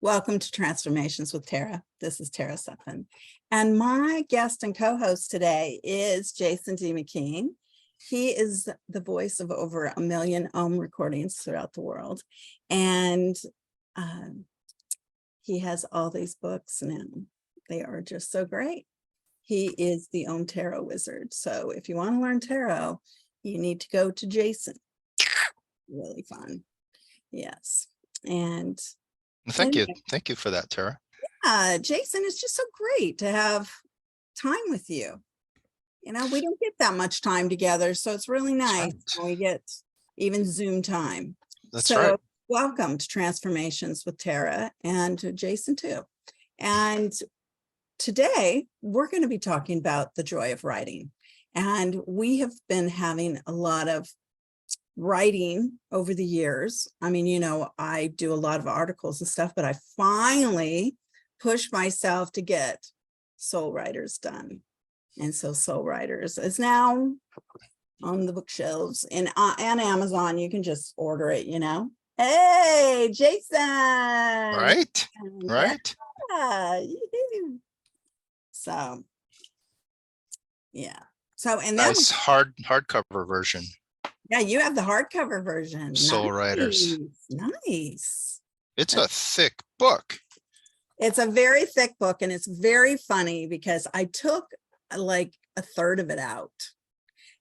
Welcome to Transformations with Tara. This is Tara Sutphen. And my guest and co-host today is Jason D McKean. He is the voice of over 1 million recordings throughout the world. And he has all these books now. They are just so great. He is the tarot wizard. So if you want to learn tarot, you need to go to Jason. Really fun. Yes. And Thank you. Thank you for that, Tara. Jason, it's just so great to have time with you. You know, we don't get that much time together, so it's really nice when we get even Zoom time. That's right. Welcome to Transformations with Tara and to Jason too. And today we're going to be talking about the joy of writing. And we have been having a lot of writing over the years. I mean, you know, I do a lot of articles and stuff, but I finally pushed myself to get Soul Writers done. And so Soul Writers is now on the bookshelves and Amazon. You can just order it, you know. Hey, Jason. Right. Yeah. So, yeah. So, and then nice hardcover version. Yeah, you have the hardcover version. Soul Writers. Nice. It's a thick book. It's a very thick book, and it's very funny because I took like a third of it out.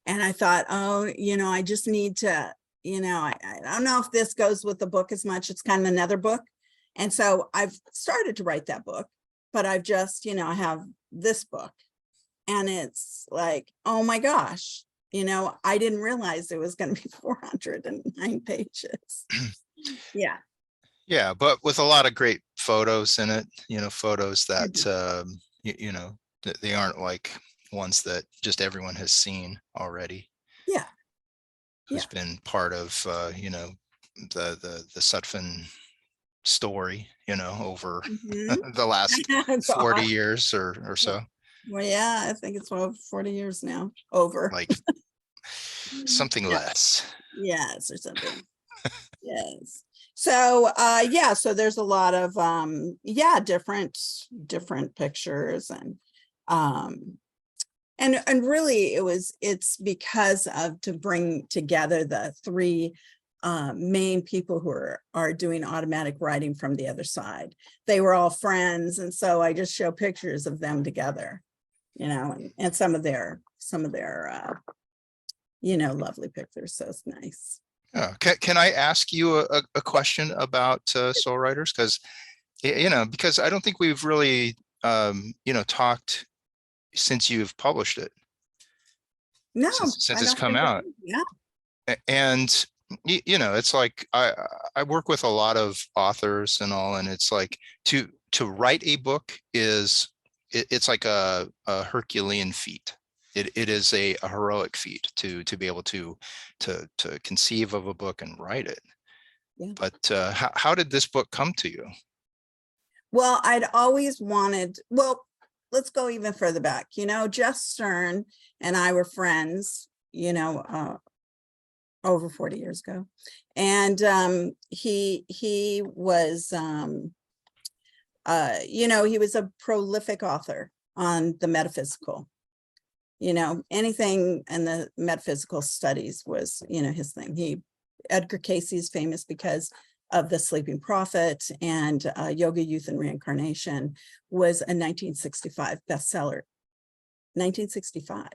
And I thought, oh, you know, I just need to, you know, I don't know if this goes with the book as much. It's kind of another book. And so I've started to write that book, but I've just, you know, I have this book. And it's like, oh my gosh. You know, I didn't realize it was going to be 409 pages. Yeah. Yeah, but with a lot of great photos in it, you know, photos that, you know, they aren't like ones that just everyone has seen already. Yeah. Who's been part of, you know, the Sutphen story, you know, over the last 40 years or so. Well, yeah, I think it's over 40 years now. Over. Like something less. Yes, or something. Yes. So yeah, so there's a lot of different pictures and really it's because of to bring together the three main people who are doing automatic writing from the other side. They were all friends, and so I just show pictures of them together, you know, and some of their you know, lovely pictures. So it's nice. Can I ask you a question about Soul Writers? Because, you know, because I don't think we've really, you know, talked since you've published it. No, since it's come out. Yeah. And, you know, it's like I work with a lot of authors and all, and it's like to write a book it's like a Herculean feat. It is a heroic feat to be able to conceive of a book and write it. Yeah. But how did this book come to you? Well, I'd always wanted, well, let's go even further back. You know, Jeff Stern and I were friends, you know, over 40 years ago. And he was, you know, he was a prolific author on the metaphysical. You know, anything in the metaphysical studies was, you know, his thing. Edgar Cayce is famous because of The Sleeping Prophet, and Yoga, Youth, and Reincarnation was a 1965 bestseller. 1965.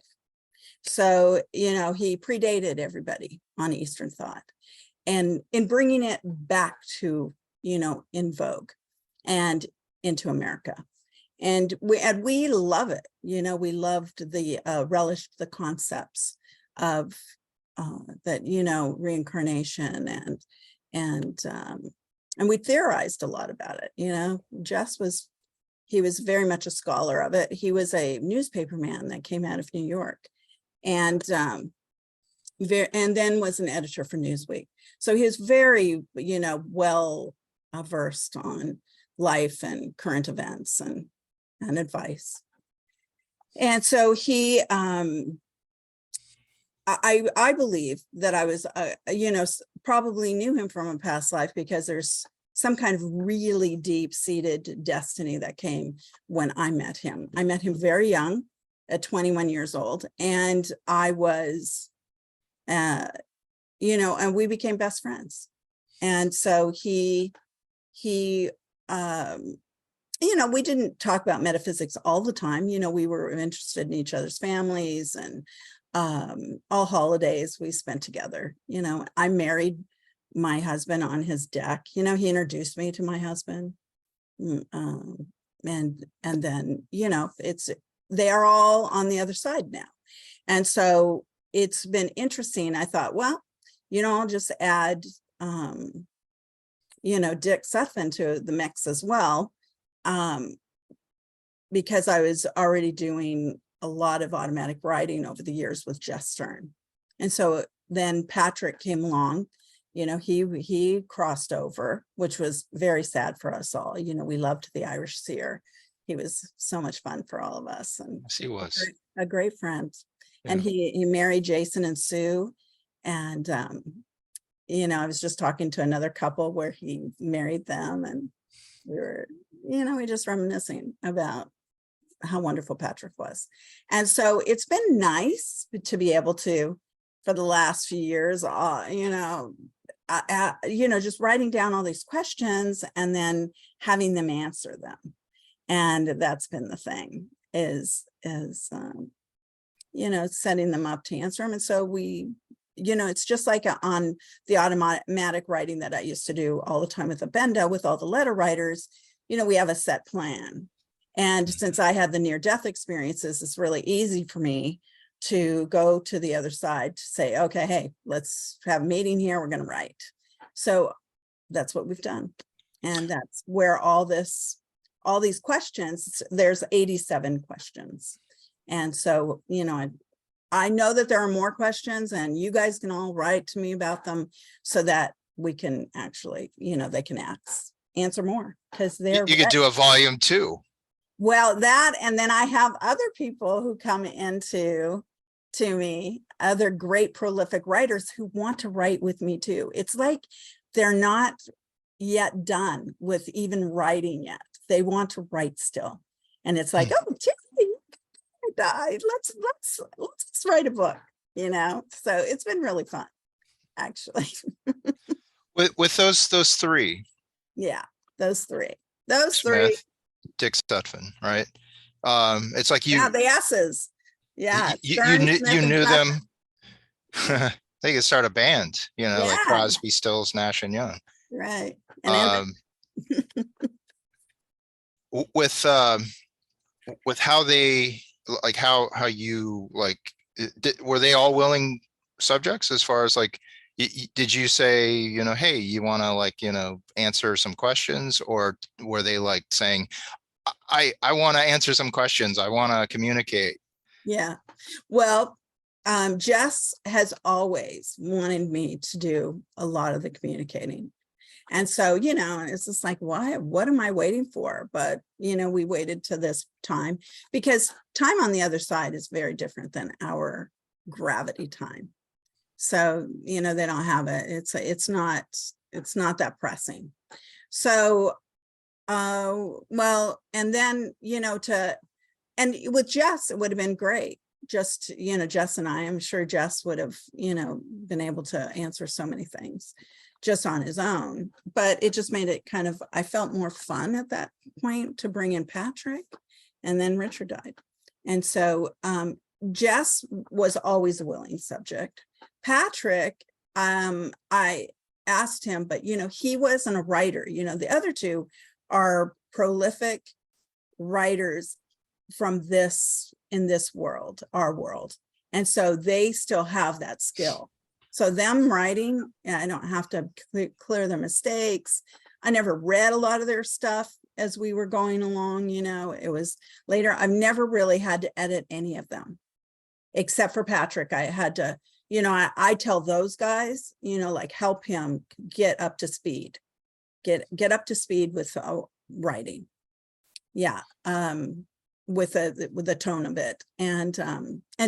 So, you know, he predated everybody on Eastern thought, and in bringing it back to, you know, in vogue and into America. And we love it. You know, we loved relished the concepts of that, you know, reincarnation and we theorized a lot about it. You know, Jess he was very much a scholar of it. He was a newspaper man that came out of New York, and then was an editor for Newsweek. So he was very, you know, well versed on life and current events and advice. And so he, I believe that I was, you know, probably knew him from a past life, because there's some kind of really deep-seated destiny that came when I met him. I met him very young, at 21 years old, and I was, you know, and we became best friends. And so he, you know, we didn't talk about metaphysics all the time. You know, we were interested in each other's families, and all holidays we spent together. You know, I married my husband on his deck. You know, he introduced me to my husband. And then, you know, they are all on the other side now. And so it's been interesting. I thought, well, you know, I'll just add, you know, Dick Sutphen to the mix as well, because I was already doing a lot of automatic writing over the years with Jess Stern. And so then Patrick came along, you know, he crossed over, which was very sad for us all. You know, we loved the Irish Seer. He was so much fun for all of us, and Yes, he was a great friend. Yeah. And he married Jason and Sue. And, you know, I was just talking to another couple where he married them, and we were, you know, we just reminiscing about how wonderful Patrick was. And so it's been nice to be able to, for the last few years, you know, just writing down all these questions and then having them answer them. And that's been the thing, is you know, setting them up to answer them. And so we, you know, it's just like on the automatic writing that I used to do all the time with Abenda, with all the letter writers, you know, we have a set plan. And since I had the near-death experiences, it's really easy for me to go to the other side to say, okay, hey, let's have a meeting here, we're going to write. So that's what we've done. And that's where all these questions, there's 87 questions. And so, you know, I know that there are more questions, and you guys can all write to me about them so that we can actually, you know, they can answer more, because You could do a volume 2. Well, that, and then I have other people who come to me, other great prolific writers who want to write with me too. It's like they're not yet done with even writing yet. They want to write still. And it's like, oh, Tiffany, I died. Let's write a book, you know? So it's been really fun, actually. With those 3. Yeah, those three. Smith, Dick Sutphen, right? It's like Yeah, the S's. Yeah. you knew them. They could start a band, you know, like Crosby, Stills, Nash and Young. Right. With how they, like, how you, like, were they all willing subjects, as far as, like, did you say, you know, hey, you want to, like, you know, answer some questions, or were they like saying, I want to answer some questions, I want to communicate? Yeah, well, Jess has always wanted me to do a lot of the communicating. And so, you know, it's just like, why, what am I waiting for? But, you know, we waited to this time, because time on the other side is very different than our gravity time. So, you know, they don't have it. It's not that pressing. So, well, and then, you know, and with Jess, it would have been great. Just, you know, Jess and I'm sure Jess would have, you know, been able to answer so many things just on his own, but it just made it kind of, I felt more fun at that point to bring in Patrick, and then Richard died. And so Jess was always a willing subject. Patrick, I asked him, but, you know, he wasn't a writer. You know, the other two are prolific writers from in this world, our world. And so they still have that skill. So them writing, I don't have to clear their mistakes. I never read a lot of their stuff as we were going along, you know, it was later. I've never really had to edit any of them, except for Patrick. I had to, you know, I tell those guys, you know, like, help him get up to speed, get up to speed with writing. Yeah. With the tone of it. And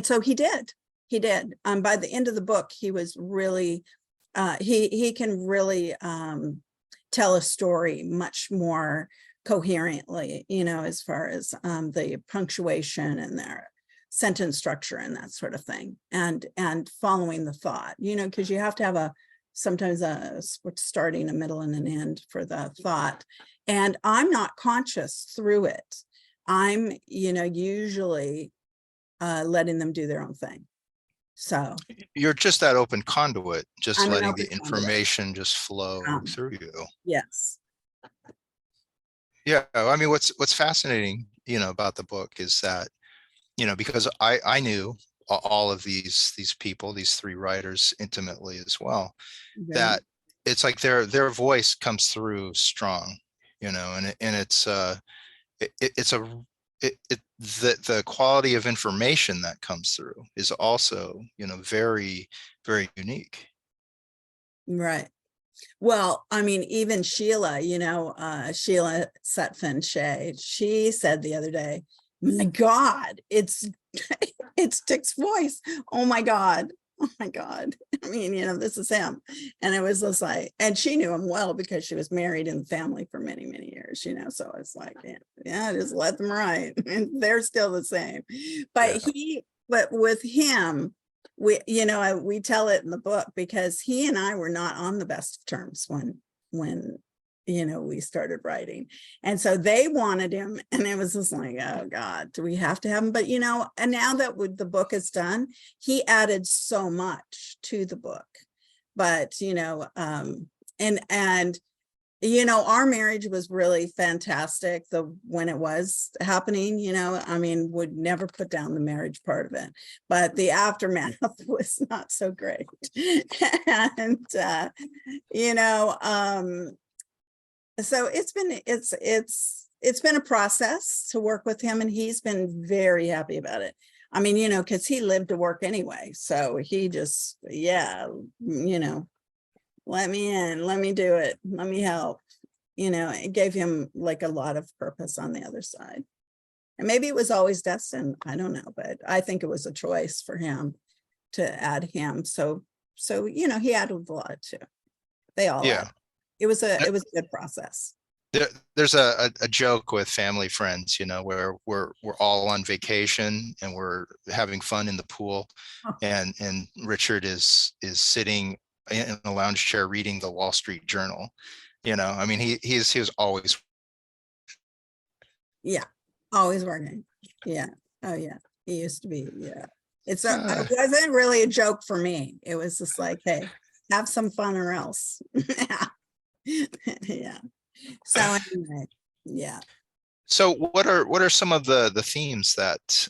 so he did. By the end of the book, he was really, he can really tell a story much more coherently, you know, as far as the punctuation and their sentence structure and that sort of thing, and following the thought, you know, because you have to have sometimes a starting, a middle, and an end for the thought. And I'm not conscious through it. I'm, you know, usually letting them do their own thing. So You're just that open conduit, just I'm an letting open the conduit. information just flow through you. Yes. Yeah, I mean, what's fascinating, you know, about the book is that, you know, because I knew all of these people, these three writers intimately as well, Okay. that it's like their voice comes through strong, you know, and it's the quality of information that comes through is also, you know, very, very unique. Right. Well, I mean, even Sheila, you know, Sheila Sutphen Shea, she said the other day, my God, it's it's Dick's voice. Oh my God. Oh my God. I mean, you know, this is him. And it was just like, and she knew him well because she was married in the family for many, many years, you know. So it's like, yeah, just let them write. And they're still the same. But but with him, we, you know, we tell it in the book because he and I were not on the best of terms when you know, we started writing. And so they wanted him, and it was just like, oh God, do we have to have him? But, you know, and now that the book is done, he added so much to the book. But, you know, and you know, our marriage was really fantastic when it was happening, you know, I mean, would never put down the marriage part of it, but the aftermath was not so great. And you know, so it's been a process to work with him, and he's been very happy about it. I mean, you know, because he lived to work anyway, so he just, yeah, you know, let me in, let me do it, let me help. You know, it gave him like a lot of purpose on the other side. And maybe it was always destined, I don't know, but I think it was a choice for him to add him. So, you know, he added a lot too. They all Yeah. added. It was a good process. There's a joke with family friends, you know, where we're all on vacation and we're having fun in the pool, and Richard is sitting in a lounge chair reading the Wall Street Journal. You know, I mean, he was always, yeah, always working. Yeah. Oh yeah, he used to be. Yeah, it wasn't really a joke for me. It was just like, hey, have some fun or else. Yeah. So anyway, yeah. So what are some of the themes that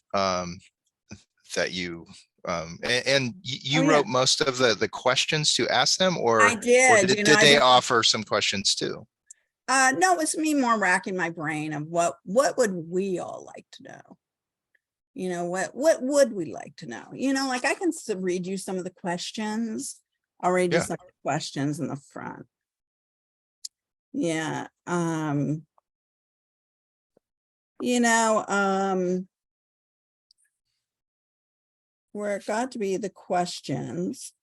that you and you wrote most of the questions to ask them, or I did, you know, did they offer some questions too? No, it's me more racking my brain of what would we all like to know? You know, what would we like to know? You know, like I can read you some of the questions. I'll read you some of the questions in the front. Yeah. You know, where it got to be the questions.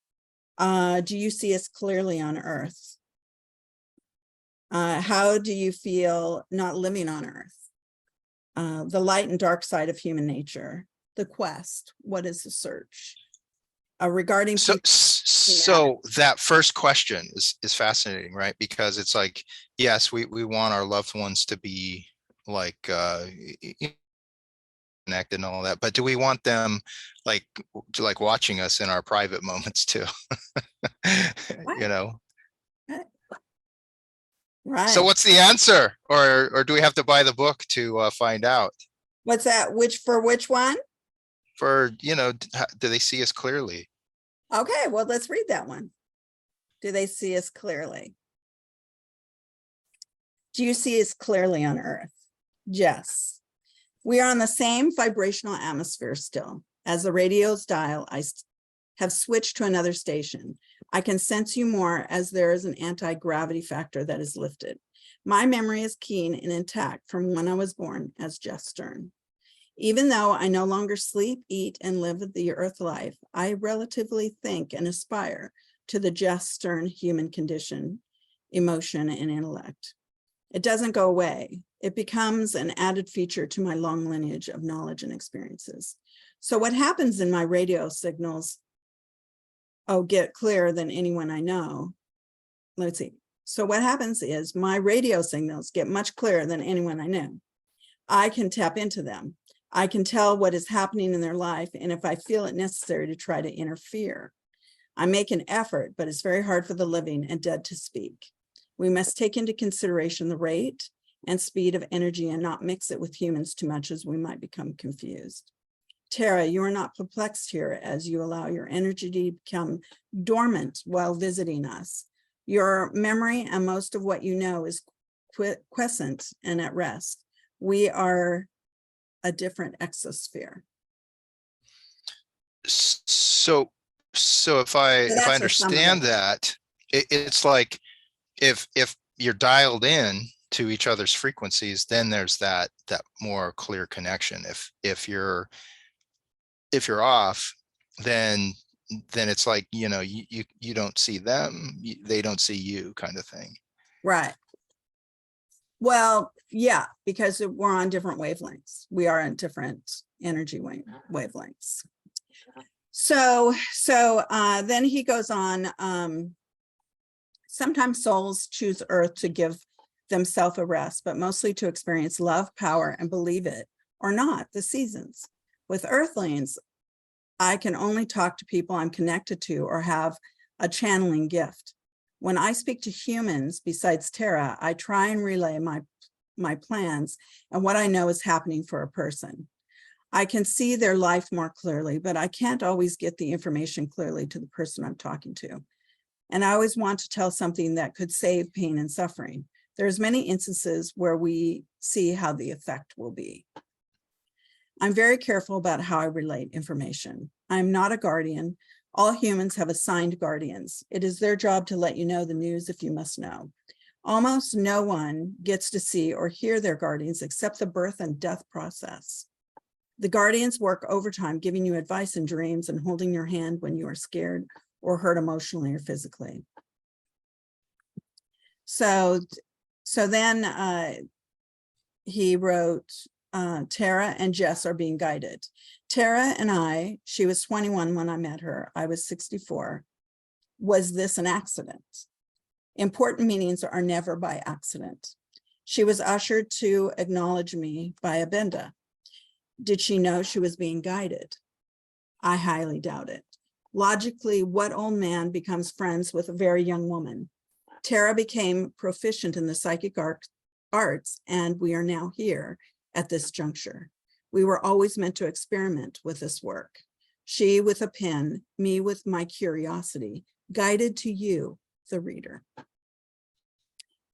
Do you see us clearly on Earth? How do you feel not living on Earth? The light and dark side of human nature. The quest. What is the search? Regarding so that first question is fascinating, right? Because it's like, yes, we want our loved ones to be like connected and all that, but do we want them like watching us in our private moments too? You know, right? So what's the answer, or do we have to buy the book to find out? What's that? Which one? For, you know, do they see us clearly? Okay, well, let's read that one. Do they see us clearly? Do you see us clearly on Earth? Yes. We are on the same vibrational atmosphere still. As the radio's dial, I have switched to another station. I can sense you more as there is an anti-gravity factor that is lifted. My memory is keen and intact from when I was born as Jeff Stern. Even though I no longer sleep, eat, and live the Earth life, I relatively think and aspire to the Jeff Stern human condition. emotion, and intellect. It doesn't go away. It becomes an added feature to my long lineage of knowledge and experiences. So what happens in my radio signals, get clearer than anyone I know. Let's see. So what happens is my radio signals get much clearer than anyone I know. I can tap into them. I can tell what is happening in their life, and if I feel it necessary to try to interfere. I make an effort, but it's very hard for the living and dead to speak. We must take into consideration the rate and speed of energy and not mix it with humans too much, as we might become confused. Tara, you are not perplexed here as you allow your energy to become dormant while visiting us. Your memory and most of what you know is quiescent and at rest. We are a different exosphere. So if I understand that, it's like if you're dialed in to each other's frequencies, then there's that more clear connection. If you're off, then it's like, you don't see them, they don't see you, kind of thing. Right. Well, yeah, because we're on different wavelengths. We are on different energy wavelengths. So then he goes on, sometimes souls choose Earth to give themselves a rest, but mostly to experience love, power, and believe it or not, the seasons. With Earthlings, I can only talk to people I'm connected to or have a channeling gift. When I speak to humans, besides Tara, I try and relay my plans and what I know is happening for a person. I can see their life more clearly, but I can't always get the information clearly to the person I'm talking to. And I always want to tell something that could save pain and suffering. There's many instances where we see how the effect will be. I'm very careful about how I relate information. I'm not a guardian. All humans have assigned guardians. It is their job to let you know the news if you must know. Almost no one gets to see or hear their guardians except the birth and death process. The guardians work overtime, giving you advice in dreams and holding your hand when you are scared or hurt emotionally or physically. So then he wrote, Tara and Jess are being guided. Tara and I, she was 21 when I met her. I was 64. Was this an accident? Important meetings are never by accident. She was ushered to acknowledge me by Abenda. Did she know she was being guided? I highly doubt it. Logically, what old man becomes friends with a very young woman? Tara became proficient in the psychic arts, and we are now here at this juncture. We were always meant to experiment with this work. She with a pen, me with my curiosity, guided to you, the reader.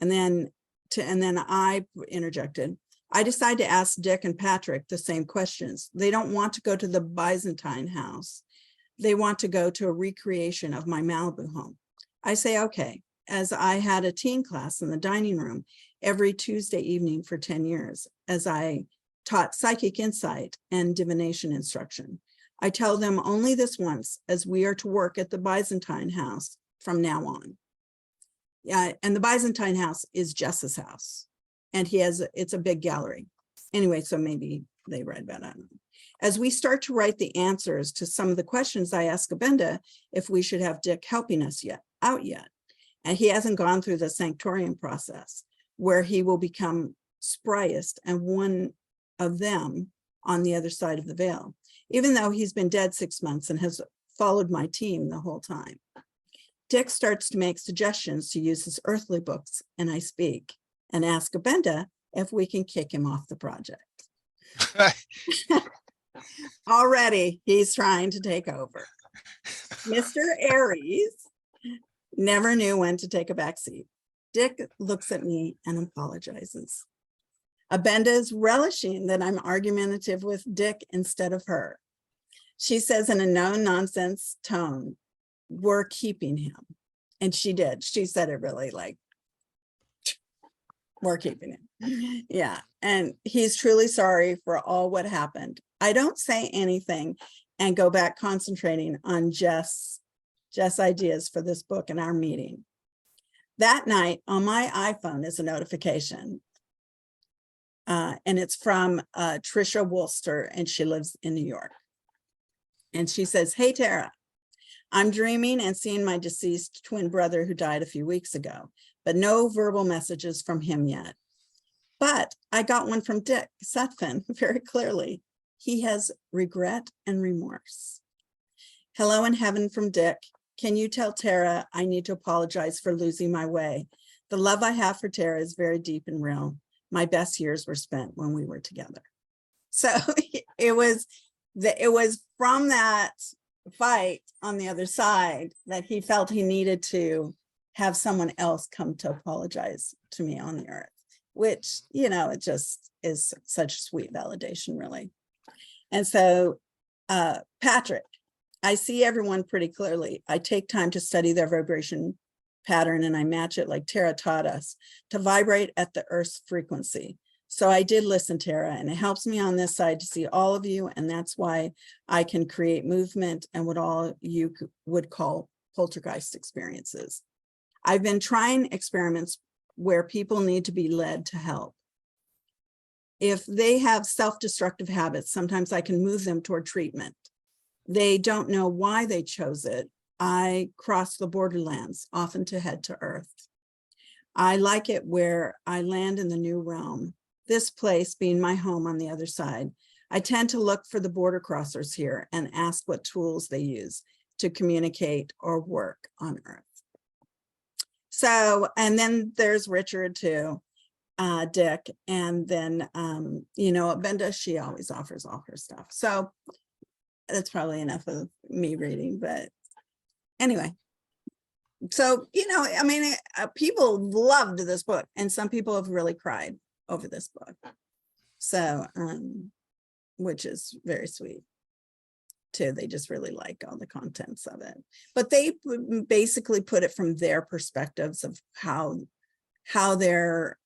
And then I interjected. I decided to ask Dick and Patrick the same questions. They don't want to go to the Byzantine house. They want to go to a recreation of my Malibu home. I say, okay, as I had a teen class in the dining room every Tuesday evening for 10 years, as I taught psychic insight and divination instruction. I tell them only this once, as we are to work at the Byzantine house from now on. Yeah, and the Byzantine house is Jess's house. And it's a big gallery. Anyway, so maybe they read about it. I don't know. As we start to write the answers to some of the questions, I ask Abenda if we should have Dick helping us out yet. And he hasn't gone through the sanctorium process where he will become spryest and one of them on the other side of the veil, even though he's been dead 6 months and has followed my team the whole time. Dick starts to make suggestions to use his earthly books, and I speak and ask Abenda if we can kick him off the project. Already, he's trying to take over. Mr. Aries never knew when to take a back seat. Dick looks at me and apologizes. Abenda is relishing that I'm argumentative with Dick instead of her. She says in a no-nonsense tone, we're keeping him. And she did. She said it really like, we're keeping him. Yeah. And he's truly sorry for all what happened. I don't say anything and go back concentrating on Jess ideas for this book and our meeting. That night on my iPhone is a notification. And it's from Trisha Wolster, and she lives in New York. And she says, "Hey, Tara, I'm dreaming and seeing my deceased twin brother who died a few weeks ago, but no verbal messages from him yet. But I got one from Dick Sutphen very clearly. He has regret and remorse. Hello in heaven from Dick. Can you tell Tara I need to apologize for losing my way? The love I have for Tara is very deep and real. My best years were spent when we were together." So it was from that fight on the other side that he felt he needed to have someone else come to apologize to me on the earth, which, you know, it just is such sweet validation, really. And so, Patrick, I see everyone pretty clearly. I take time to study their vibration pattern, and I match it like Tara taught us to vibrate at the Earth's frequency. So I did listen, Tara, and it helps me on this side to see all of you. And that's why I can create movement and what all you would call poltergeist experiences. I've been trying experiments where people need to be led to help. If they have self-destructive habits, sometimes I can move them toward treatment. They don't know why they chose it. I cross the borderlands, often to head to Earth. I like it where I land in the new realm. This place being my home on the other side. I tend to look for the border crossers here and ask what tools they use to communicate or work on Earth. So, and then there's Richard too, Dick, and then, you know, Benda, she always offers all her stuff. So that's probably enough of me reading, but anyway. So, you know, I mean, people loved this book, and some people have really cried over this book. So, which is very sweet too. They just really like all the contents of it, but they basically put it from their perspectives of how they're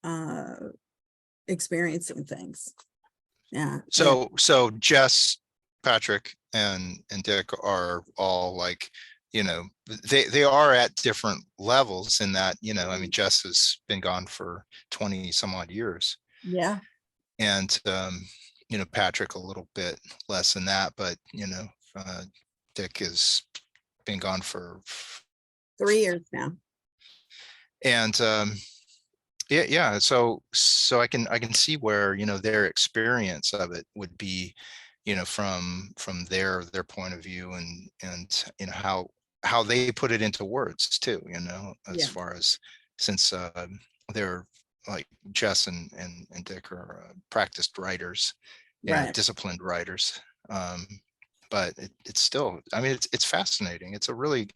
experiencing things. Yeah. So Jess, Patrick, and Dick are all like, you know, they are at different levels in that, you know, I mean, Jess has been gone for 20 some odd years. Yeah. And, you know, Patrick a little bit less than that, but, you know, Dick has been gone for 3 years now. And, yeah. So I can see where, you know, their experience of it would be, you know, from their point of view, and, you know, how they put it into words too, you know, as far as, since they're like Jess and Dick are practiced writers, you know, disciplined writers. But it's still, I mean, it's fascinating. It's a really,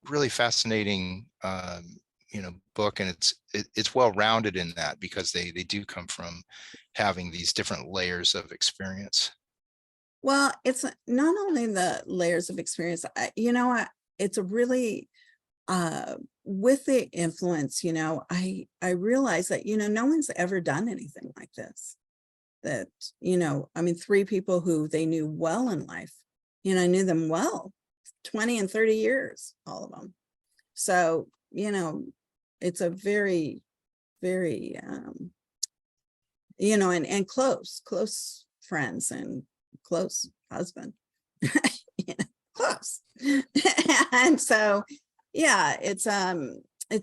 really fascinating, you know, book, and it's well rounded in that, because they do come from having these different layers of experience. Well, it's not only the layers of experience, you know, it's a really, with the influence, you know, I realize that, you know, no one's ever done anything like this. That, you know, I mean, 3 people who they knew well in life, you know, I knew them well, 20 and 30 years, all of them. So, you know, it's a very, very, you know, and close friends and close husband, you know, close. And so, yeah, it's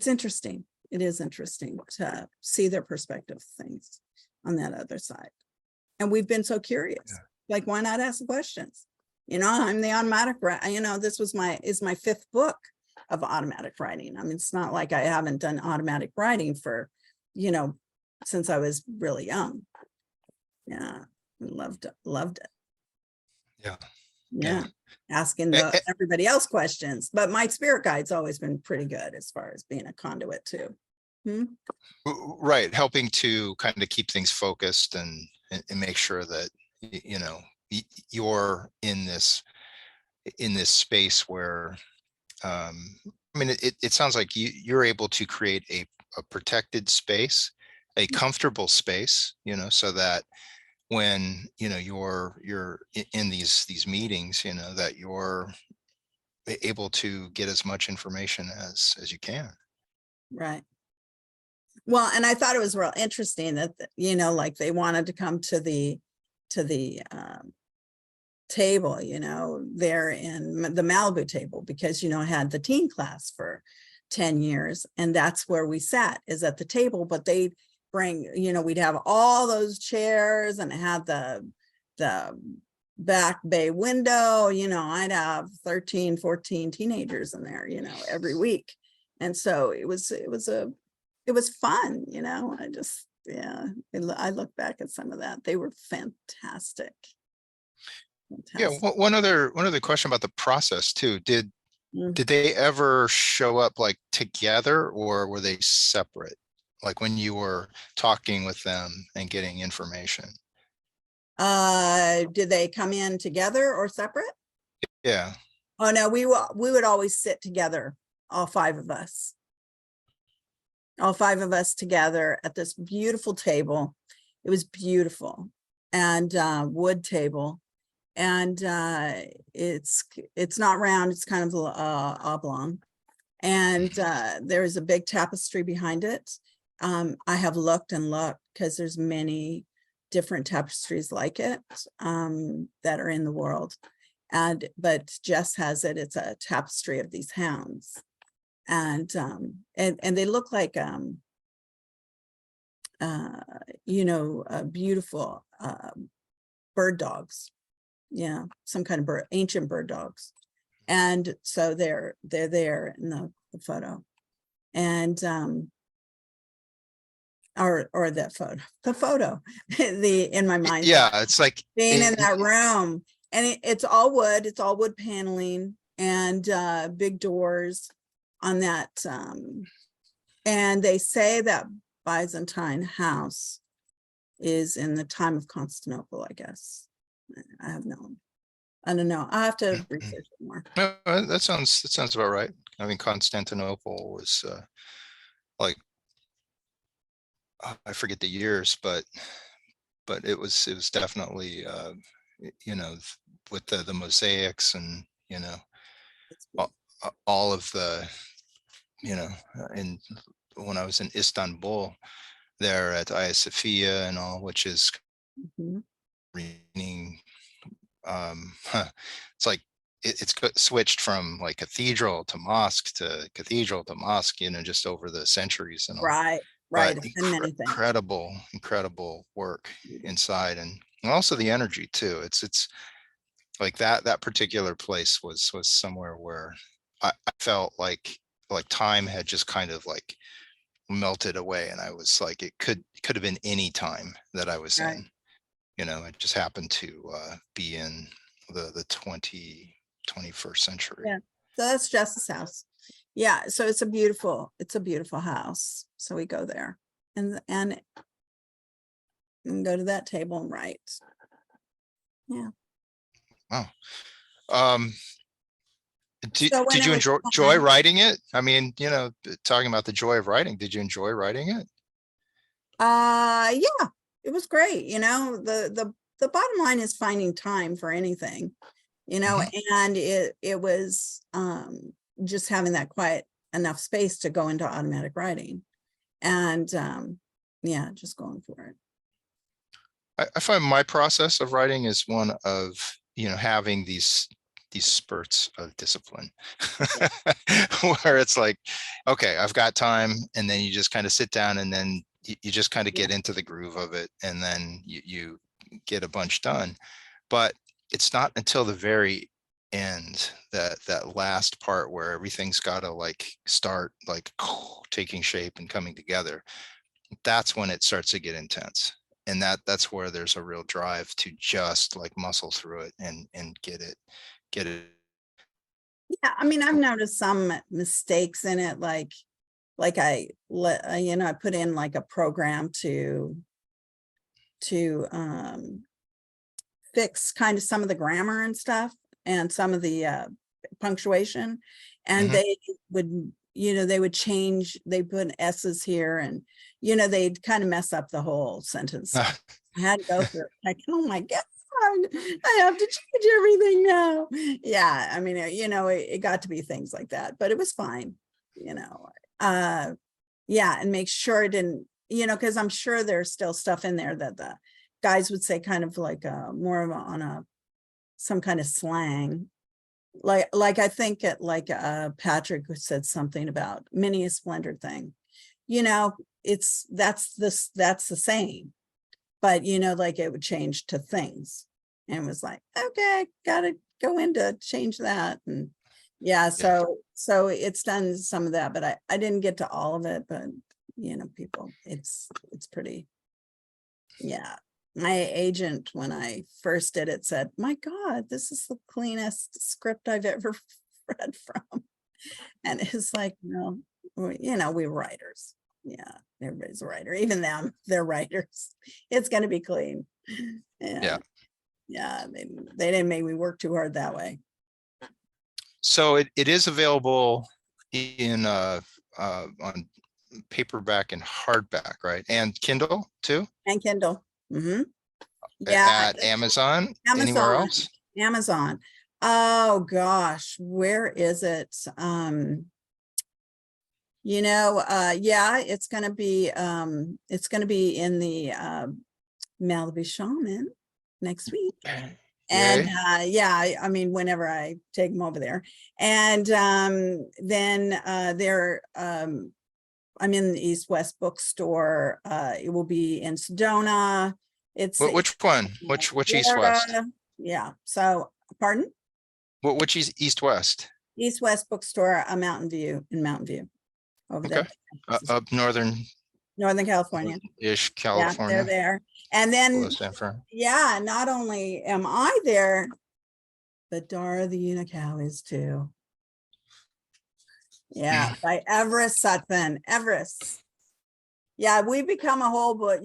interesting. It is interesting to see their perspective of things on that other side. And we've been so curious, like, why not ask the questions? You know, I'm the automatic, you know, this is my 5th book of automatic writing. I mean, it's not like I haven't done automatic writing for, you know, since I was really young. Yeah, loved it. Yeah. Asking everybody else questions, but my spirit guide's always been pretty good as far as being a conduit too. Right, helping to kind of keep things focused and make sure that, you know, you're in this space where, I mean, it sounds like you're able to create a protected space, a comfortable space, you know, so that when, you know, you're in these meetings, you know, that you're able to get as much information as you can. Right. Well, and I thought it was real interesting that, you know, like they wanted to come to the table, you know, there in the Malibu table, because, you know, I had the teen class for 10 years, and that's where we sat, is at the table. But they'd bring, you know, we'd have all those chairs and have the back bay window, you know, I'd have 13, 14 teenagers in there, you know, every week. And so it was fun, you know. I just, yeah, I look back at some of that. They were fantastic. Yeah, Fantastic. one other question about the process too. Did Mm. they ever show up like together, or were they separate? Like when you were talking with them and getting information? Did they come in together or separate? Yeah. Oh no, we would always sit together, all five of us. All five of us together at this beautiful table. It was beautiful, and wood table, and it's not round, it's kind of oblong, and there is a big tapestry behind it. I have looked and looked, because there's many different tapestries like it that are in the world, but Jess has it. It's a tapestry of these hounds, and they look like you know, beautiful bird dogs. Yeah, some kind of bird, ancient bird dogs. And so they're there in the photo, and or that photo, in my mind's eye, Yeah, it's like being in that room. And it's all wood paneling, and big doors on that. And they say that Byzantine house is in the time of Constantinople, I guess. I don't know. I have to research it more. that sounds about right. I mean, Constantinople was like, I forget the years, but it was definitely you know, with the mosaics, and you know, all of the, you know, and when I was in Istanbul there at Hagia Sophia and all, which is Mhm. reading, it's like it's switched from like cathedral to mosque, you know, just over the centuries and all. Right, But right. It's been many things. incredible work inside, and also the energy too. It's like that particular place was somewhere where I felt like time had just kind of like melted away, and I was like, it could have been any time that I was Right. in. You know, it just happened to be in the 21st century. Yeah. So that's Jess's house. Yeah. So it's a beautiful house. So we go there, and go to that table and write. Yeah. Wow. Um, So when did it you was enjoy time, writing it? I mean, you know, talking about the joy of writing, did you enjoy writing it? yeah, it was great. You know, the bottom line is finding time for anything, you know, Mhm. and it was just having that quiet enough space to go into automatic writing, and yeah, just going for it. I find my process of writing is one of, you know, having these spurts of discipline Yeah. where it's like, okay, I've got time, and then you just kind of sit down, and then you just kind of Yeah. get into the groove of it, and then you get a bunch done. But it's not until the very end, that last part where everything's got to like start like taking shape and coming together. That's when it starts to get intense, and that's where there's a real drive to just like muscle through it and get it. Yeah, I mean, I've noticed some mistakes in it, like you know, I put in like a program to fix kind of some of the grammar and stuff, and some of the punctuation, and Mhm. they would, you know, they would change, they put s's here, and you know, they'd kind of mess up the whole sentence. I had to go through it, like, oh my god, I have to change everything now. Yeah, I mean, you know, it got to be things like that, but it was fine, you know. Yeah, and make sure it didn't, because I'm sure there's still stuff in there that the guys would say kind of like more of some kind of slang. Like I think Patrick said something about mini a splendor thing. That's the same, but like it would change to things, and it was like, okay, gotta go in to change that. And yeah, so it's done some of that, but I didn't get to all of it, but people, it's pretty, yeah. My agent, when I first did it, said, my God, this is the cleanest script I've ever read from. And it's like, no, we're writers. Yeah, everybody's a writer. Even them, they're writers. It's going to be clean. Yeah. Yeah, they didn't make me work too hard that way. So it is available in on paperback and hardback, right? And Kindle too? And Kindle. Yeah. At Amazon? Anywhere else? Amazon. Oh gosh, where is it? Yeah, it's gonna be in the Malibu Shaman next week. And yeah, I mean, whenever I take them over there. And then I'm in the East West bookstore. It will be in Sedona. Which one? Which East West? Yeah. So, pardon? Which is East West? East West bookstore, in Mountain View, over there. Up Northern California. Ish, California. Yeah, they're there. And then, yeah, not only am I there, but Dara the Unocow is too. Yeah, by Everest Sutphen. Everest. Yeah, we become a whole book,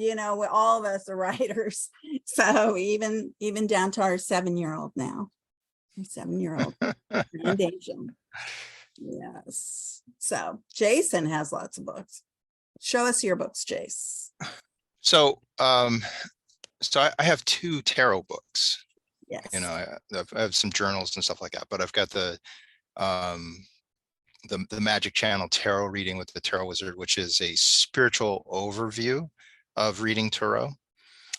all of us are writers. So even down to our 7-year-old now. Our 7-year-old. And Asian. Yes. So Jason has lots of books. Show us your books, Jace. So I have 2 tarot books. Yes. I have some journals and stuff like that, but I've got the Magic Channel tarot reading with the Tarot Wizard, which is a spiritual overview of reading tarot.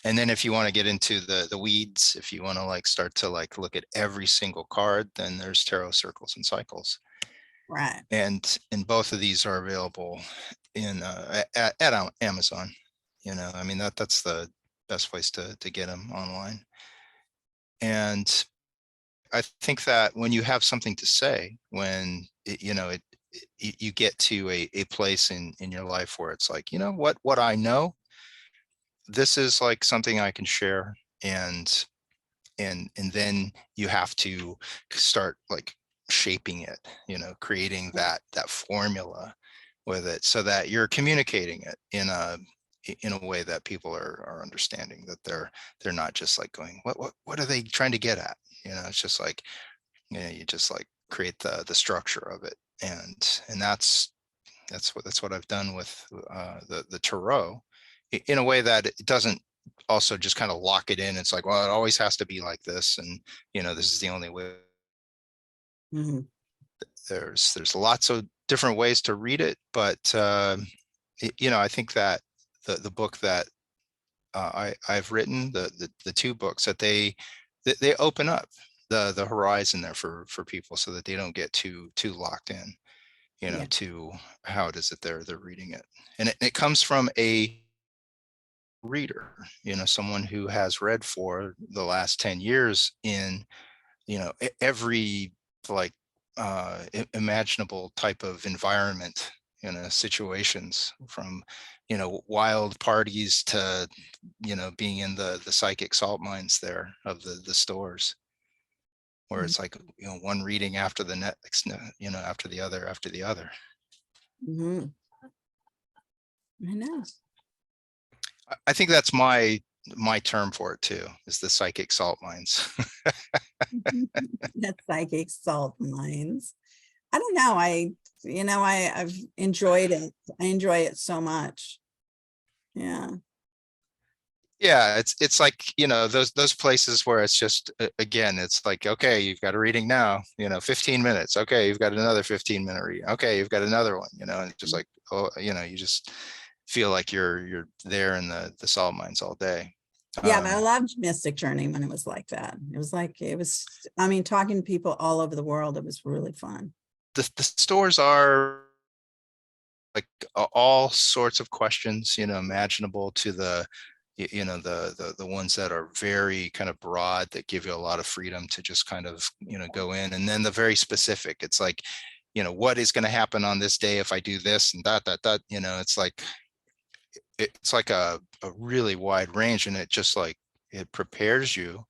And then if you want to get into the weeds, if you want to start to look at every single card, then there's Tarot Circles and Cycles. Right. And both of these are available at Amazon. I mean, that's the best place to get them online. And I think that when you have something to say, when you get to a place in your life where it's like, what I know, this is like something I can share, and then you have to start shaping it, creating that formula with it, so that you're communicating it in a way that people are understanding, that they're not just going, what are they trying to get at? It's just you just create the structure of it, and that's what I've done with the tarot, in a way that it doesn't also just kind of lock it in. It's like, well, it always has to be like this, and this is the only way. Mm-hmm. There's lots of different ways to read it, but I think that the book that I've written, the 2 books, that they open up the horizon there for people, so that they don't get too locked in, to how it is that they're reading it. And it comes from a reader, someone who has read for the last 10 years in, every imaginable type of environment, situations, from, wild parties to, being in the psychic salt mines there of the stores, where it's like, one reading after the next, after the other. Mm-hmm. I know. I think that's my term for it too, is the psychic salt mines. The psychic salt mines. I don't know. I've enjoyed it. I enjoy it so much. Yeah. Yeah, it's like, those places where it's just, again, it's like, okay, you've got a reading now, 15 minutes. Okay, you've got another 15-minute reading. Okay, you've got another one, and it's just like, oh, you know, you just feel like you're there in the salt mines all day. Yeah, but I Um, loved Mystic Journey when it was like that. It was like, I mean, talking to people all over the world, it was really fun. the stores are like all sorts of questions, you know, imaginable, to the you know, the ones that are very kind of broad, that give you a lot of freedom to just kind of, you know, go in. And then the very specific, it's like, you know, what is going to happen on this day if I do this and that, you know, it's like a really wide range, and it just like, it prepares you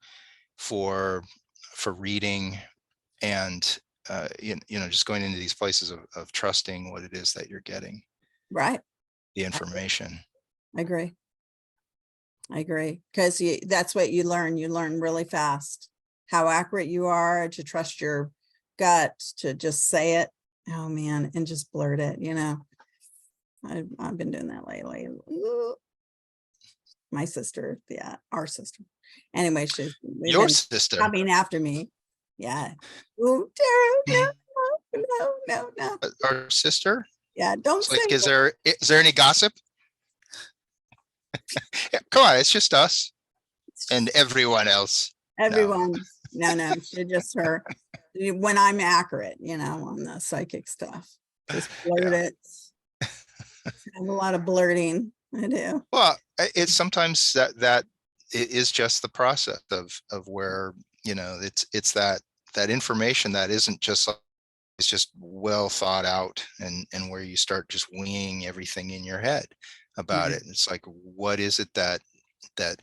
for reading, and you know, just going into these places of trusting what it is that you're getting, Right. the information. I agree. I agree. Because that's what you learn. You learn really fast how accurate you are, to trust your gut, to just say it. Oh man, and just blurt it, you know. I've been doing that lately. Ooh. My sister, yeah, our sister. Anyway, they've Your been sister. coming after me. Yeah. Ooh, Tara, no. Our sister. Yeah, don't It's say like, it. is there any gossip? Yeah, come on, it's just us It's and just everyone else. No. everyone. No, she just her. When I'm accurate, you know, on the psychic stuff, just blurt Yeah. it. I have a lot of blurting. I do. Well, it's sometimes that it is just the process of where, you know, it's that information that isn't just like, it's just well thought out, and where you start just winging everything in your head about Yeah. it. It's like, what is it that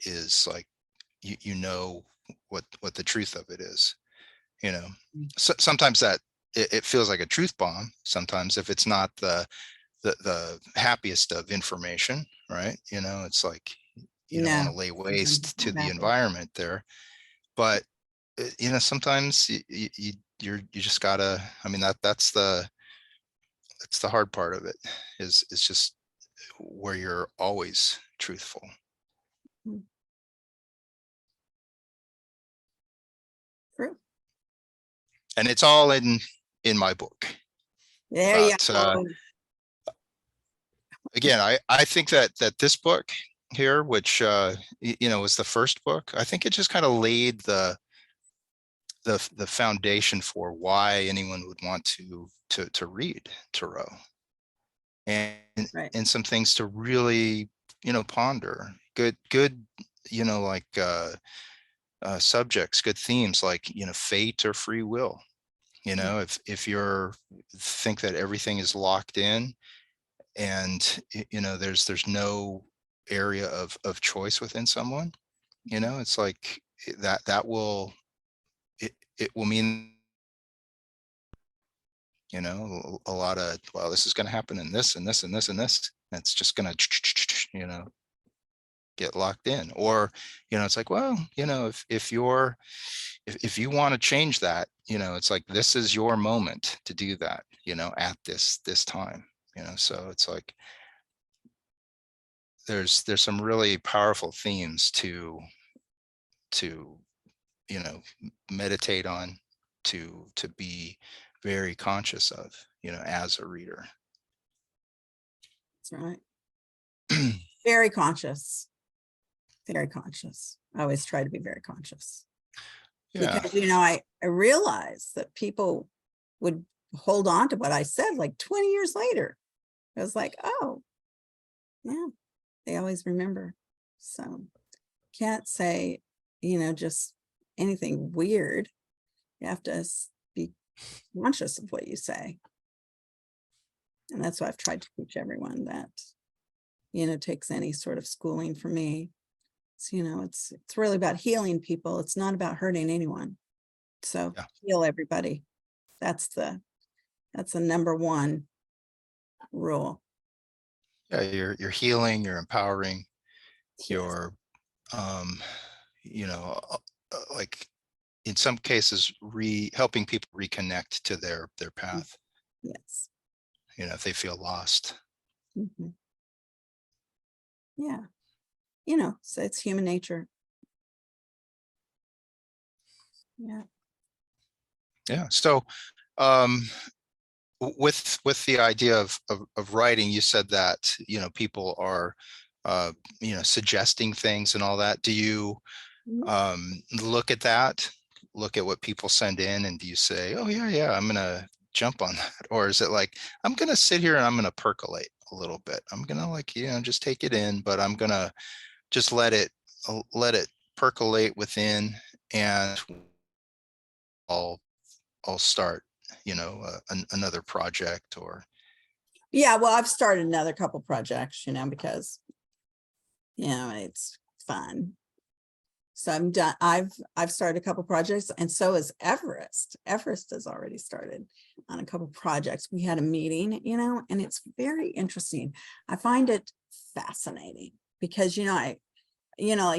is like, you know, what the truth of it is, you know. So sometimes that it feels like a truth bomb sometimes, if it's not the happiest of information, right? You know, it's like, you don't want No, to lay sometimes it's waste to not the happy. environment there, but you know, sometimes you just gotta, I mean, that's the hard part of it, is just where you're always truthful. Mm, true. And it's all in my book There you about go. again, I think that this book here, which you know, was the first book, I think it just kind of laid the foundation for why anyone would want to read Thoreau, and Right. and some things to really, you know, ponder. Good, you know, like subjects, good themes, like, you know, fate or free will. You Mm, know, if you're think that everything is locked in, and you know, there's no area of choice within someone, you know, it's like that will, it will mean, you know, a lot of, well, this is going to happen in this and this and this and this, and it's just going to, you know, get locked in. Or, you know, it's like, well, you know, if you want to change that, you know, it's like, this is your moment to do that, you know, at this time, you know. So it's like, there's some really powerful themes to you know, meditate on, to be very conscious of, you know, as a reader. that's right. Very conscious. Very conscious. I always try to be very conscious. Yeah. Because, you know, I realized that people would hold on to what I said like 20 years later. I was like, oh, yeah, they always remember. So can't say, you know, just anything weird. You have to be conscious of what you say. And that's why I've tried to teach everyone that, you know, takes any sort of schooling from me. So, you know, it's really about healing people. It's not about hurting anyone. So Yeah. heal everybody. That's the number one rule. Yeah, you're healing, you're empowering, Yes. you're you know, like, in some cases, helping people reconnect to their Mm, path, yes. you know, if they feel lost. Mhm. Yeah. You know, so it's human nature. Yeah. Yeah. So um With the idea of writing, you said that, people are, suggesting things and all that. Do you Mhm. look at that, look at what people send in, and do you say, oh yeah, I'm gonna jump on that? Or is it like, I'm gonna sit here and I'm gonna percolate a little bit. I'm gonna, like, just take it in, but I'm gonna just let it percolate within, and I'll I'll start, another project, or Yeah, well, I've started another couple projects, because, it's fun. So I'm done. I've started a couple projects, and so is Everest. Everest has already started on a couple projects. We had a meeting, and it's very interesting. I find it fascinating because, like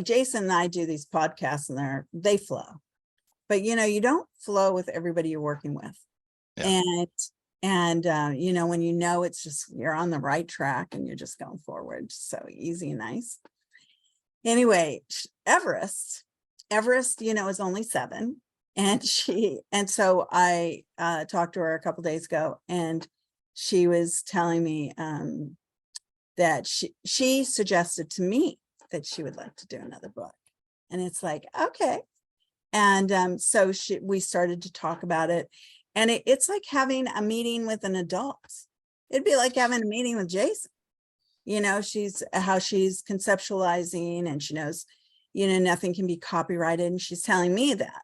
Jason and I do these podcasts, and they flow. But you don't flow with everybody you're working with. yeah. And when it's just you're on the right track and you're just going forward, so easy and nice. Anyway, Everest, is only 7, and so I talked to her a couple days ago, and she was telling me that she suggested to me that she would like to do another book, and it's like, okay. And so we started to talk about it, and it's like having a meeting with an adult. It'd be like having a meeting with Jason. She's conceptualizing, and she knows, nothing can be copyrighted. And she's telling me that,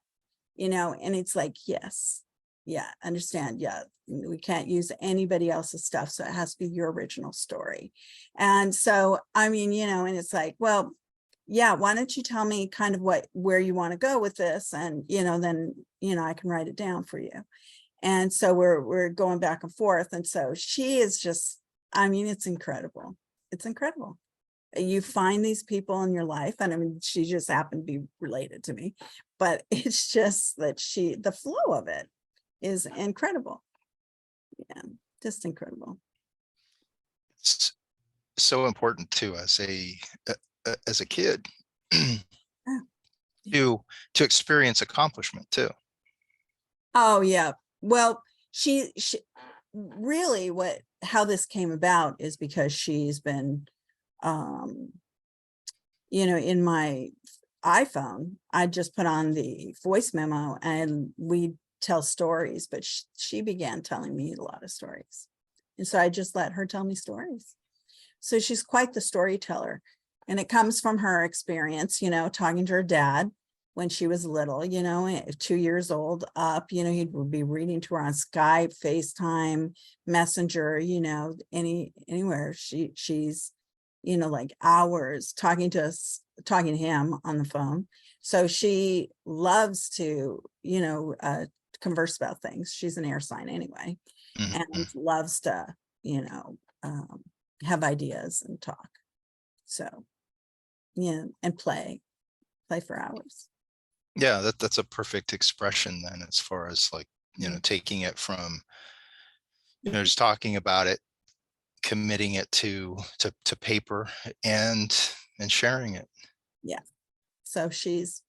and it's like, yes, yeah, understand. Yeah, we can't use anybody else's stuff. So it has to be your original story. And so, I mean, and it's like, well, yeah, why don't you tell me kind of where you want to go with this? And, then, I can write it down for you. And so we're going back and forth. And so she is just, I mean, it's incredible. It's incredible. You find these people in your life, and I mean, she just happened to be related to me, but it's just that the flow of it is incredible. Yeah, just incredible. It's so important too, as a kid, Oh, to experience accomplishment too. oh yeah. Well, she really how this came about is because she's been, in my iPhone, I just put on the voice memo and we tell stories, but she began telling me a lot of stories. And so I just let her tell me stories. So she's quite the storyteller. And it comes from her experience, talking to her dad when she was little, 2 years old up, he would be reading to her on Skype, FaceTime, Messenger, anywhere. She's, like hours talking to him on the phone. So she loves to, converse about things. She's an air sign anyway, and Mhm. loves to, have ideas and talk. So, yeah, and play for hours. Yeah, that's a perfect expression then, as far as, like, Mm. taking it from, just talking about it, committing it to paper, and sharing it. Yeah. So she's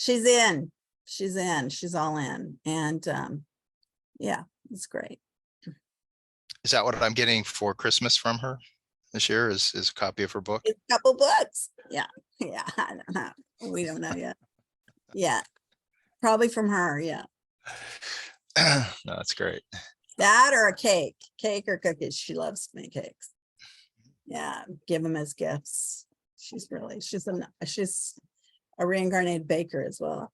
in, she's all in. And yeah, it's great. Is that what I'm getting for Christmas from her this year, is a copy of her book? It's a couple books. Yeah. Yeah. I don't know. We don't know yet. Yeah. Probably from her. Yeah. No, that's great. That or a cake or cookies. She loves to make cakes. Yeah. Give them as gifts. She's a reincarnated baker as well.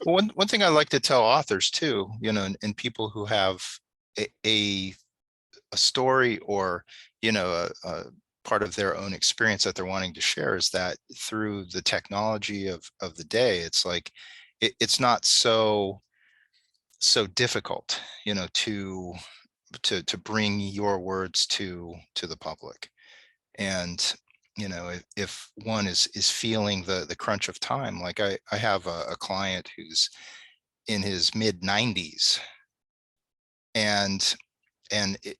Well, one thing I like to tell authors too, and people who have a, a a story, or, a part of their own experience that they're wanting to share, is that through the technology of the day, it's like, it's not so difficult, to bring your words to the public. And, if one is feeling the crunch of time, like I have a client who's in his mid 90s, and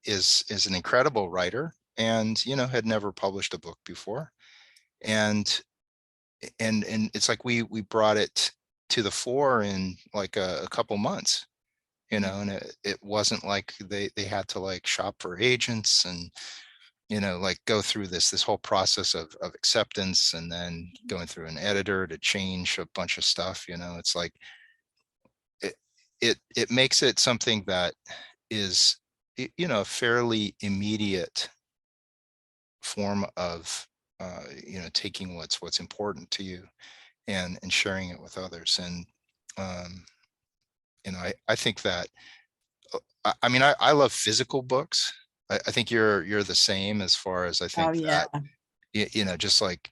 is an incredible writer, and, had never published a book before. And it's like we brought it to the fore in like a couple months. you know, and it wasn't like they had to like shop for agents and, you know, like go through this whole process of acceptance and then going through an editor to change a bunch of stuff. You know, it's like it makes it something that is, you know, a fairly immediate form of you know, taking what's important to you and sharing it with others. And you know, I think that I mean, I love physical books. I think you're the same, as far as I Oh, think yeah. that you know, just like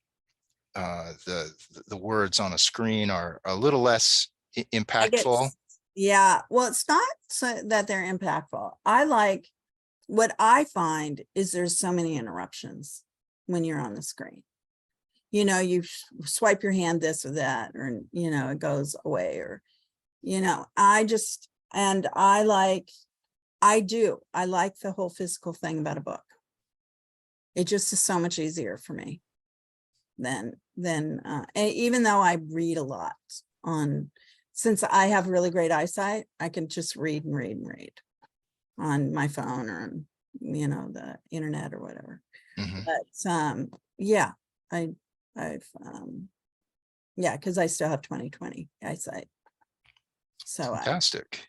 the words on a screen are a little less I get, impactful. yeah, well, it's not so that they're impactful. I like, what I find is there's so many interruptions when you're on the screen. You know, you swipe your hand this or that, or, you know, it goes away, or, you know, I like the whole physical thing about a book. It just is so much easier for me than even though I read a lot since I have really great eyesight, I can just read and read and read on my phone or on, you know, the internet or whatever. Mhm. But yeah, I've yeah, because I still have 20/20 eyesight. So Fantastic.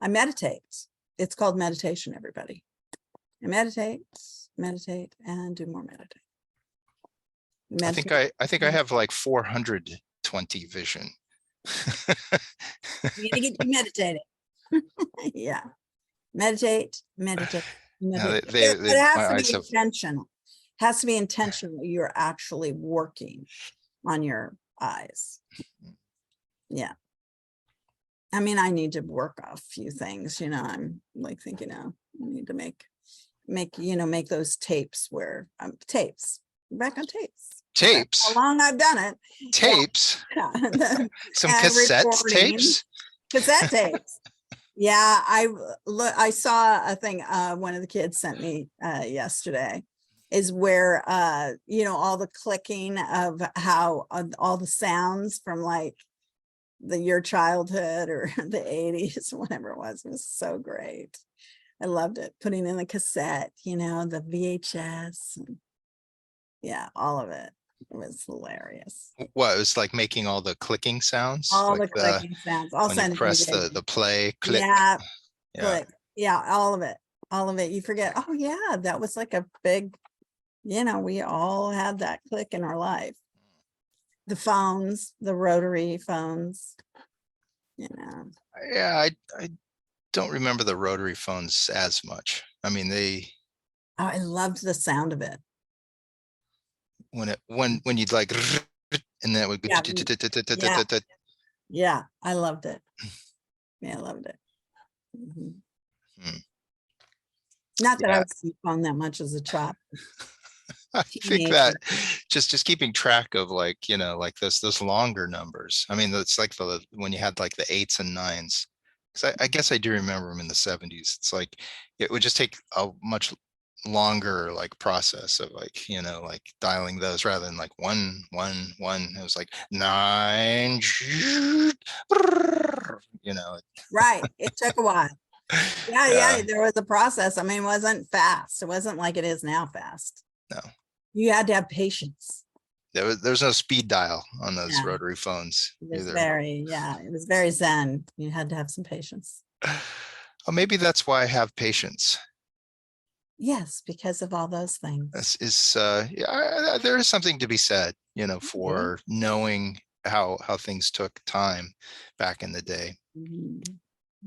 I meditate. It's called meditation, everybody. I meditate, and do more meditate. I think I have like 420 vision. You gotta get you meditating. Yeah. Meditate. Yeah, But it has my to eyes be have, intentional. Has to be intentional. You're actually working on your eyes. Yeah. I mean, I need to work a few things, you know, I'm like thinking, I need to make, you know, make those tapes where tapes, back on tapes. That's how tapes, long I've done it. tapes, Yeah. some And cassette recording, tapes. cassette tapes. Yeah, I saw a thing one of the kids sent me yesterday, is where you know, all the clicking of how all the sounds from like your childhood or the 80s, whatever it was so great. I loved it. Putting in the cassette, you know, the VHS, and yeah, all of it. It was hilarious. What, it was like making all the clicking sounds, All like the clicking sounds. I'll when you send it to you press guys. the play, click. Yeah, Yeah. click. Yeah, all of it. All of it. You forget, oh yeah, that was like a big, you know, we all had that click in our life. The phones, the rotary phones, you know. Yeah, I don't remember the rotary phones as much. I mean, Oh, I loved the sound of it. when you'd like, and then it would go, Yeah, yeah, yeah. I loved it. Yeah, I loved it. Mhm. Hmm. Not that I Yeah, was on the phone that much as a child, I think that teenager. just keeping track of, like, you know, like those longer numbers. I mean, it's like when you had like the 8s and 9s. Because I guess I do remember them in the 70s. It's like it would just take a much longer like process of, like, you know, like dialing those rather than like 1 1 1. It was like 9, you know. Right. It took a while. Yeah, Yeah, yeah, there was a process. I mean, it wasn't fast. It wasn't like it is now fast. no, You had to have patience. there's no speed dial on those Yeah, rotary phones it was either. very, yeah, it was very zen. You had to have some patience. Well, maybe that's why I have patience. Yes, because of all those things. This is yeah, there is something to be said, you know, Okay. for knowing how things took time back in the day. Mhm.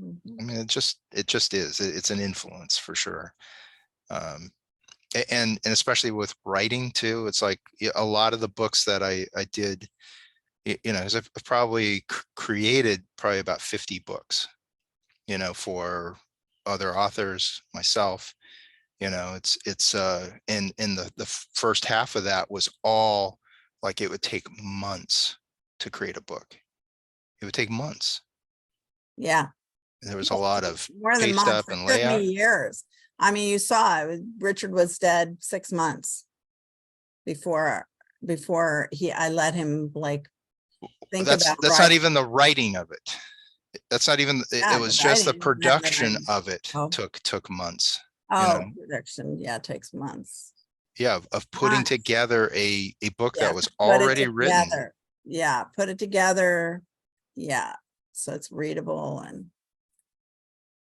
I Mhm. mean, it just is. It's an influence for sure. Um, and especially with writing too. It's like, a lot of the books that I did, you know, 'cause I've probably created probably about 50 books, you know, for other authors, myself. You know, it's and the first half of that was all like, it would take months to create a book. It would take months. Yeah, There was a lot of more than paste months. up It and took me layout. years. I mean, you saw Richard was dead 6 months before I let him like think about That's not writing. even the writing of it. That's not even, it Yeah, was the just the writing, not the production writing. of it Oh, took months, you know. oh, production, yeah, it takes months. Yeah, of putting Months, together a book yeah, that was to put it already written. together. Yeah, put it together. Yeah, so it's readable and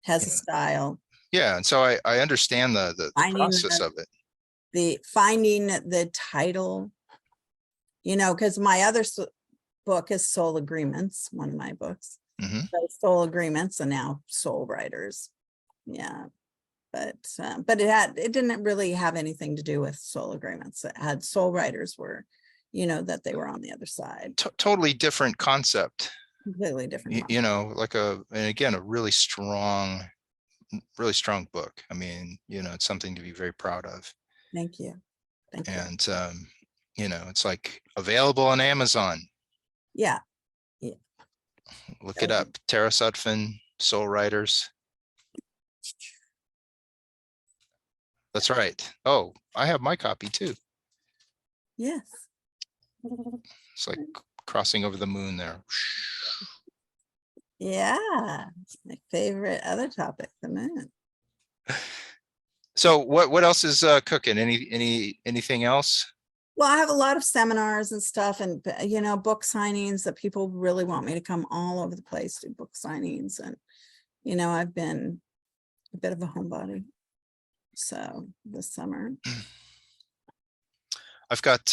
has a Yeah. style. Yeah, and so I understand the Finding process of it. finding the title, because my other book is Soul Agreements, one of my books. Hmm. So Soul Agreements and now Soul Writers. Yeah. But it didn't really have anything to do with Soul Agreements. It had Soul Writers were, that they were on the other side. Totally different concept, Completely different. like and again, a really strong book. I mean, it's something to be very proud of. Thank you. Thank you. And, it's like available on Amazon. Yeah. Yeah. Look it up. Tara Sutphen, Soul Writers. That's right. Oh, I have my copy too. Yes. It's like crossing over the moon there. Yeah. It's my favorite other topic, the moon. So what else is cooking? Anything else? Well, I have a lot of seminars and stuff and, book signings that people really want me to come all over the place to book signings. And, I've been a bit of a homebody. So this summer. I've got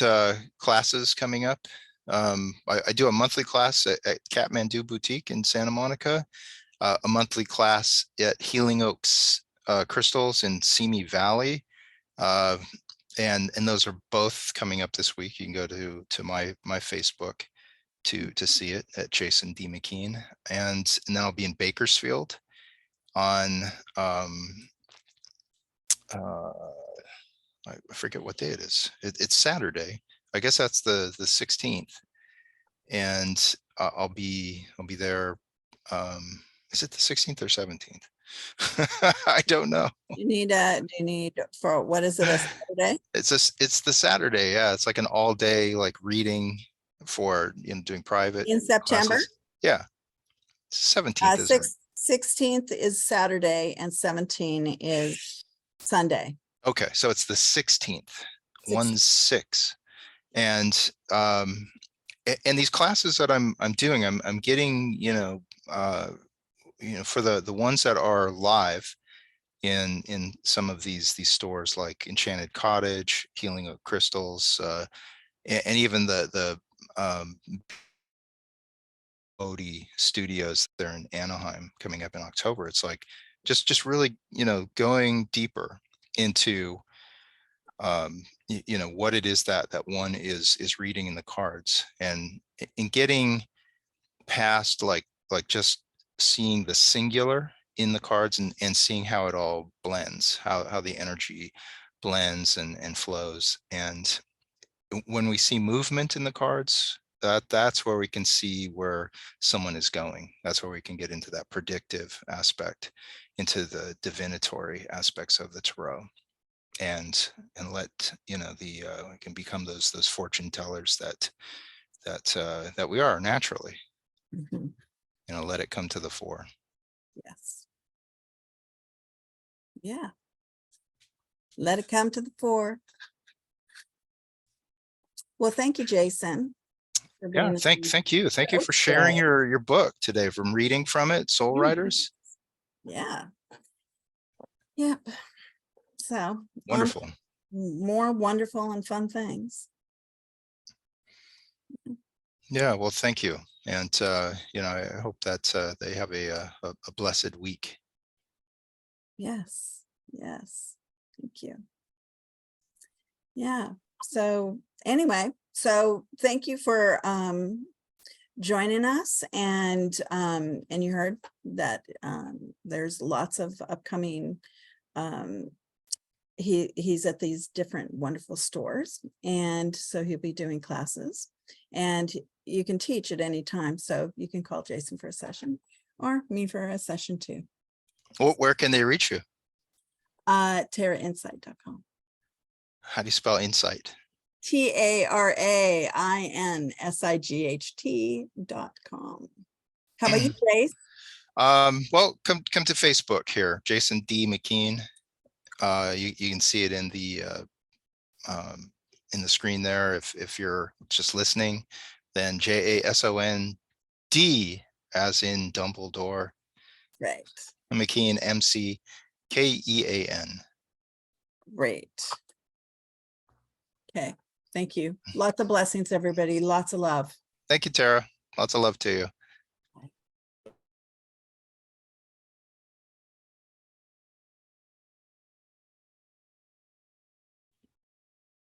classes coming up. I do a monthly class at Kathmandu Boutique in Santa Monica, a monthly class at Healing Oaks Crystals in Simi Valley. And those are both coming up this week. You can go to my Facebook to see it at Jason D McKean. And then I'll be in Bakersfield on I forget what day it is. It's Saturday. I guess that's the 16th. And I'll be there. Is it the 16th or 17th? I don't know. Do you need for, what is it, a Saturday? It's the Saturday. Yeah. It's like an all day, like reading for, doing private In September? classes. Yeah. 17th, isn't it? 16th is Saturday and 17 is Sunday. Okay. So it's the 16th, 1/6. And, and these classes that I'm doing, I'm getting, for the ones that are live in some of these stores like Enchanted Cottage, Healing of Crystals, and even the Odie Studios there in Anaheim coming up in October. It's like just really, going deeper into what it is that one is reading in the cards, and in getting past like just seeing the singular in the cards and seeing how it all blends, how the energy blends and flows. And when we see movement in the cards, that's where we can see where someone is going. That's where we can get into that predictive aspect, into the divinatory aspects of the tarot, and let we can become those fortune tellers that we are naturally. Mhm. Let it come to the fore. Yes. Yeah. Let it come to the fore. Well, thank you, Jason. For Yeah, being thank you show for sharing today. your book today, from reading from it, Soul Writers. Yeah. Yep. So Wonderful. more wonderful and fun things. Yeah, well, thank you. And I hope that they have a blessed week. Yes. Yes. Thank you. Yeah. So anyway, so thank you for joining us, and you heard that there's lots of upcoming he's at these different wonderful stores, and so he'll be doing classes, and you can teach at any time, so you can call Jason for a session or me for a session too. Where can they reach you? TaraInsight.com. How do you spell insight? TARAINSIGHT.com. How about you, Grace? Well, come to Facebook here, Jason D McKean. You can see it in the screen there. If you're just listening, then JASON D as in Dumbledore, Right. McKean MCKEAN. Great. Okay. Thank you. Lots of blessings, everybody. Lots of love. Thank you, Tara. Lots of love to you.